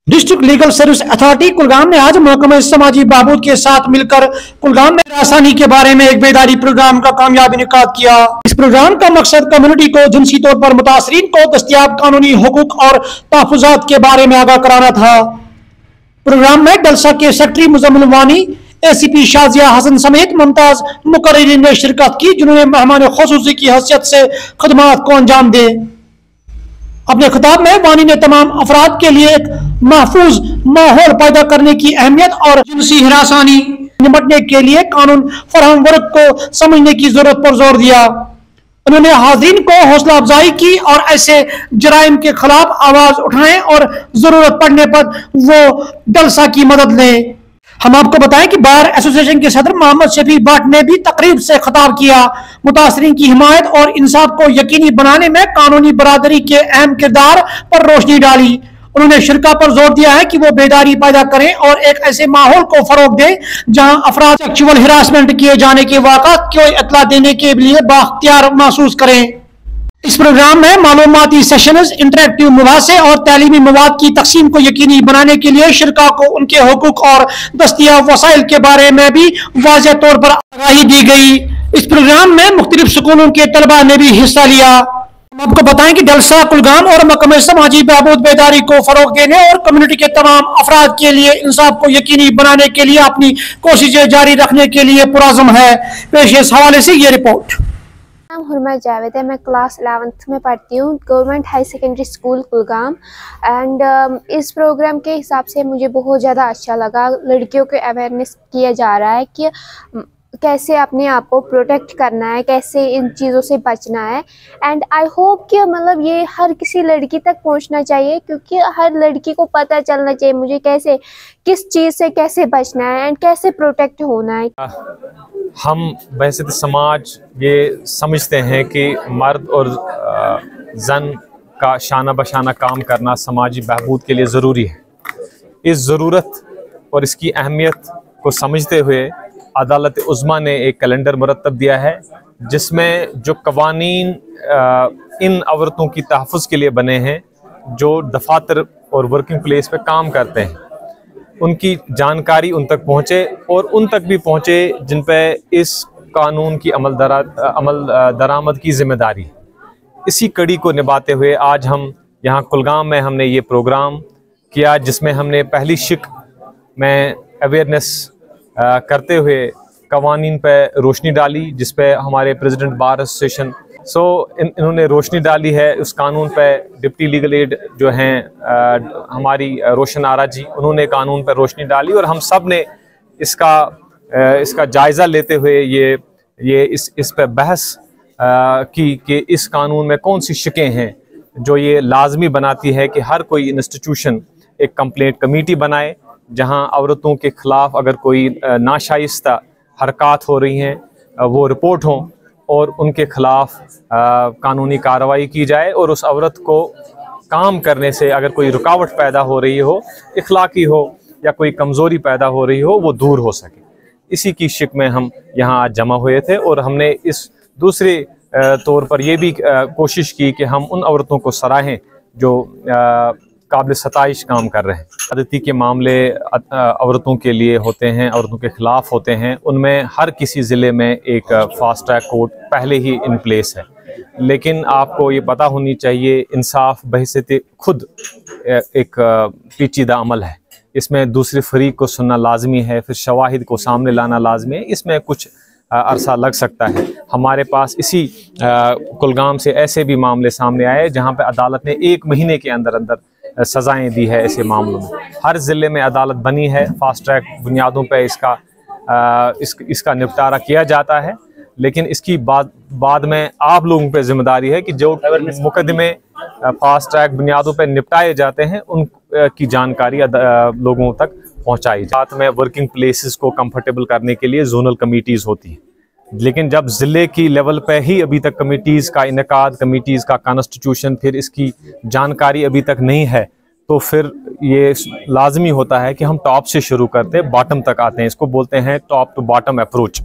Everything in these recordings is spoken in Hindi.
District legal service authority Kulgam ने आज महकमा समाजी बहबूद के साथ मिलकर कुलगाम में हरासानी के बारे में एक बेदारी प्रोग्राम का कामयाब इनेकाद किया। इस प्रोग्राम का मकसद कम्युनिटी को जिनसी तौर पर मुतासरीन को दस्तयाब कानूनी हुकूक और तहफ़्फ़ुज़ात के बारे में आगाह कराना था। प्रोग्राम में डलसा के सेक्रेटरी मुजम्मिल वानी, ACP शाजिया हसन समेत मुमताज मुकर्रिरीन ने शिरकत की, जिन्होंने मेहमान खुसूसी की हैसियत से खदमात को अंजाम दे। अपने खिताब में वानी ने तमाम अफराद के लिए एक महफूज माहौल पैदा करने की अहमियत और जिनसी हिरासानी निपटने के लिए कानून फराहम वर्क को समझने की जरूरत पर जोर दिया। उन्होंने हाज़रीन को हौसला अफजाई की और ऐसे जराइम के खिलाफ आवाज उठाएं और जरूरत पड़ने पर वो डलसा की मदद लें। हम आपको बताएं कि बार एसोसिएशन के सदर मोहम्मद शफी भट्ट ने भी तकरीब से खिताब किया। मुतासरीन की हिमायत और इंसाफ को यकीनी बनाने में कानूनी बरादरी के अहम किरदार पर रोशनी डाली। उन्होंने शिरका पर जोर दिया है कि वो बेदारी पैदा करें और एक ऐसे माहौल को फरोग दें जहां अफराद सेक्सुअल हिरासमेंट किए जाने के वाक़ात को इत्तला देने के लिए बाख्तियार महसूस करें। इस प्रोग्राम में मालूमाती सेशंस, इंटरेक्टिव मुबासे और तालीमी मवाद की तकसीम को यकीनी बनाने के लिए शिरका को उनके हुकूक और दस्तियाब वसाइल के बारे में भी वाज़ेह तौर पर आगाही दी गई। इस प्रोग्राम में मुख्तलिफ स्कूलों के तलबा ने भी हिस्सा लिया। हम आपको बताएं कि डलसा, कुलगाम और महकमा समाजी बहबूद बेदारी को फरोग देने और कम्युनिटी के तमाम अफराद के लिए इंसाफ को यकीनी बनाने के लिए अपनी कोशिशें जारी रखने के लिए पुरज़म है। पेश इस हवाले से ये रिपोर्ट। नाम हुरमा जावेद है। मैं क्लास 11th में पढ़ती हूँ, government high secondary school Kulgam. And इस प्रोग्राम के हिसाब से मुझे बहुत ज़्यादा अच्छा लगा। लड़कियों को अवेयरनेस किया जा रहा है कि कैसे अपने आप को प्रोटेक्ट करना है, कैसे इन चीज़ों से बचना है। एंड आई होप कि मतलब ये हर किसी लड़की तक पहुंचना चाहिए, क्योंकि हर लड़की को पता चलना चाहिए मुझे कैसे, किस चीज़ से कैसे बचना है एंड कैसे प्रोटेक्ट होना है। हम वैसे तो समाज ये समझते हैं कि मर्द और जन का शाना बशाना काम करना समाजी बहबूद के लिए ज़रूरी है। इस ज़रूरत और इसकी अहमियत को समझते हुए अदालत उज़्मा ने एक कैलेंडर मुरतब दिया है, जिसमें जो कवानीन इन औरतों की तहफ़्फ़ुज़ के लिए बने हैं जो दफातर और वर्किंग प्लेस पे काम करते हैं, उनकी जानकारी उन तक पहुँचे और उन तक भी पहुँचे जिन पे इस कानून की अमल दरामद की जिम्मेदारी। इसी कड़ी को निभाते हुए आज हम यहाँ कुलगाम में हमने ये प्रोग्राम किया, जिसमें हमने पहली शिक में अवेयरनेस करते हुए कवानीन पे रोशनी डाली, जिस पे हमारे प्रेसिडेंट बार एसोसिएशन इन्होंने रोशनी डाली है। उस कानून पे डिप्टी लीगल एड जो हैं हमारी रोशन आरा जी, उन्होंने कानून पर रोशनी डाली और हम सब ने इसका जायज़ा लेते हुए इस पे बहस की कि इस कानून में कौन सी शिकें हैं जो ये लाजमी बनाती है कि हर कोई इंस्टीट्यूशन एक कंप्लेंट कमेटी बनाए, जहां औरतों के ख़िलाफ़ अगर कोई नाशाइस्ता हरकत हो रही हैं वो रिपोर्ट हों और उनके ख़िलाफ़ कानूनी कार्रवाई की जाए, और उस औरत को काम करने से अगर कोई रुकावट पैदा हो रही हो, इखलाकी हो या कोई कमज़ोरी पैदा हो रही हो, वो दूर हो सके। इसी की शिक में हम यहाँ आज जमा हुए थे और हमने इस दूसरे तौर पर यह भी कोशिश की कि हम उन औरतों को सराहें जो काबिल सताइश काम कर रहे हैं। अदालती के मामले औरतों के लिए होते हैं, औरतों के ख़िलाफ़ होते हैं, उनमें हर किसी ज़िले में एक फ़ास्ट ट्रैक कोर्ट पहले ही इन प्लेस है। लेकिन आपको ये पता होनी चाहिए, इंसाफ बहैसियत खुद एक पेचीदा अमल है। इसमें दूसरे फरीक को सुनना लाजमी है, फिर शवाहिद को सामने लाना लाजमी है। इसमें कुछ अरसा लग सकता है। हमारे पास इसी कुलगाम से ऐसे भी मामले सामने आए जहाँ पे अदालत ने 1 महीने के अंदर सज़ाएं दी है। ऐसे मामलों में हर ज़िले में अदालत बनी है, फास्ट ट्रैक बुनियादों पे इसका निपटारा किया जाता है। लेकिन इसकी बाद में आप लोगों पे जिम्मेदारी है कि जो मुकदमे फास्ट ट्रैक बुनियादों पे निपटाए जाते हैं उनकी जानकारी लोगों तक पहुंचाई। साथ में वर्किंग प्लेसेस को कंफर्टेबल करने के लिए जोनल कमिटीज़ होती हैं, लेकिन जब ज़िले की लेवल पे ही अभी तक कमिटीज़ का इनेकाद, कमिटीज़ का कॉन्स्टिट्यूशन, फिर इसकी जानकारी अभी तक नहीं है, तो फिर ये लाजमी होता है कि हम टॉप से शुरू करते हैं, बॉटम तक आते हैं। इसको बोलते हैं टॉप टू बॉटम अप्रोच।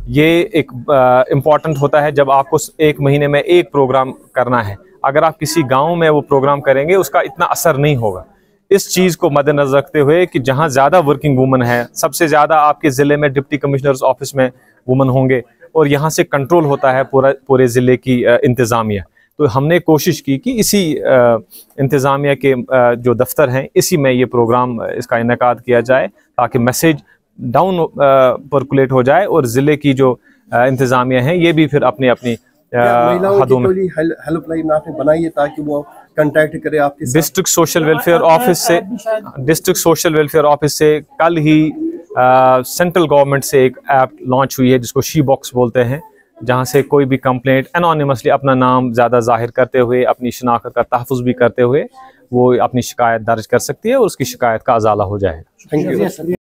ये एक इम्पॉर्टेंट होता है जब आपको 1 महीने में एक प्रोग्राम करना है। अगर आप किसी गांव में वो प्रोग्राम करेंगे उसका इतना असर नहीं होगा। इस चीज़ को मद्देनजर रखते हुए कि जहां ज़्यादा वर्किंग वुमन है, सबसे ज़्यादा आपके ज़िले में डिप्टी कमिश्नर्स ऑफिस में वुमन होंगे और यहाँ से कंट्रोल होता है पूरे ज़िले की इंतज़ामिया। तो हमने कोशिश की कि इसी इंतज़ामिया के जो दफ्तर हैं इसी में ये प्रोग्राम इसका इनेकाद किया जाए ताकि मैसेज डाउन परकुलेट हो जाए और ज़िले की जो इंतज़ामिया है ये भी फिर अपनी अपनी हदों में। हेल्पलाइन आपने बनाई है ताकि वो कांटेक्ट करे आपके साथ? डिस्ट्रिक्ट सोशल वेलफेयर ऑफिस से कल ही सेंट्रल गवर्नमेंट से एक ऐप लॉन्च हुई है जिसको शी बॉक्स बोलते हैं, जहां से कोई भी कंप्लेंट एनोनिमसली अपना नाम ज़्यादा जाहिर करते हुए अपनी शनाख्त का तहफ़्फ़ुज़ भी करते हुए वो अपनी शिकायत दर्ज कर सकती है और उसकी शिकायत का अजाला हो जाएगा। Thank you.